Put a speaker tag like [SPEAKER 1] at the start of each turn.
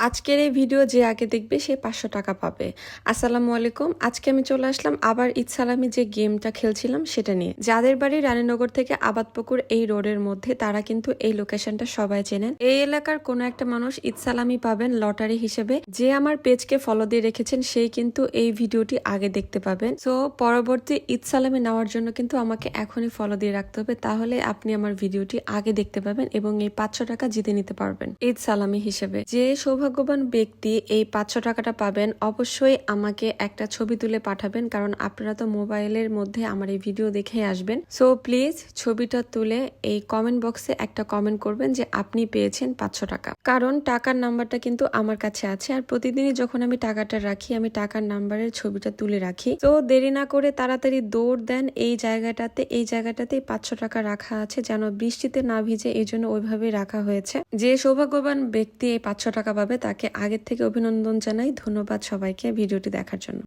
[SPEAKER 1] আজকের এই ভিডিও যে আগে দেখবে সে 500 টাকা পাবে। আসসালামু আলাইকুম। আজকে আমি চলে আসলাম আবার ঈদ সালামি যে গেমটা খেলছিলাম সেটা নিয়ে। যাদের বাড়ি রানীনগর থেকে আবাদপুকুর এই রোডের মধ্যে তারা কিন্তু এই লোকেশনটা সবাই চেনেন। এই এলাকার কোনো একটা মানুষ ঈদ সালামি পাবেন লটারি হিসেবে। যে আমার পেজকে ফলো দিয়ে রেখেছেন সেই কিন্তু এই ভিডিওটি আগে দেখতে পাবেন। সো পরবর্তী ঈদ সালামি নেওয়ার জন্য কিন্তু আমাকে এখনই ফলো দিয়ে রাখতে হবে, তাহলে আপনি আমার ভিডিওটি আগে দেখতে পাবেন এবং এই 500 টাকা জিতে নিতে পারবেন ঈদ সালামি হিসেবে। যে সৌভাগ্যবান ব্যক্তি এই 500 টাকাটা পাবেন অবশ্যই আমাকে একটা ছবি তুলে পাঠাবেন, কারণ আপনারা তো মোবাইলের মধ্যে আমার এই ভিডিও দেখে আসবেন। সো প্লিজ ছবিটা তুলে এই কমেন্ট বক্সে একটা কমেন্ট করবেন যে আপনি পেয়েছেন 500 টাকা, কারণ টাকার নাম্বারটা কিন্তু আমার কাছে আছে। আর প্রতিদিনই যখন আমি টাকাটা রাখি আমি টাকার নাম্বারের ছবিটা তুলে রাখি। তো দেরি না করে তাড়াতাড়ি দৌড় দেন এই জায়গাটাতে 500 টাকা রাখা আছে, যেন বৃষ্টিতে না ভিজে, এই জন্য ওইভাবেই রাখা হয়েছে। যে সৌভাগ্যবান ব্যক্তি এই 500 টাকা পাবে তাকে আগের থেকে অভিনন্দন জানাই। ধন্যবাদ সবাইকে ভিডিওটি দেখার জন্য।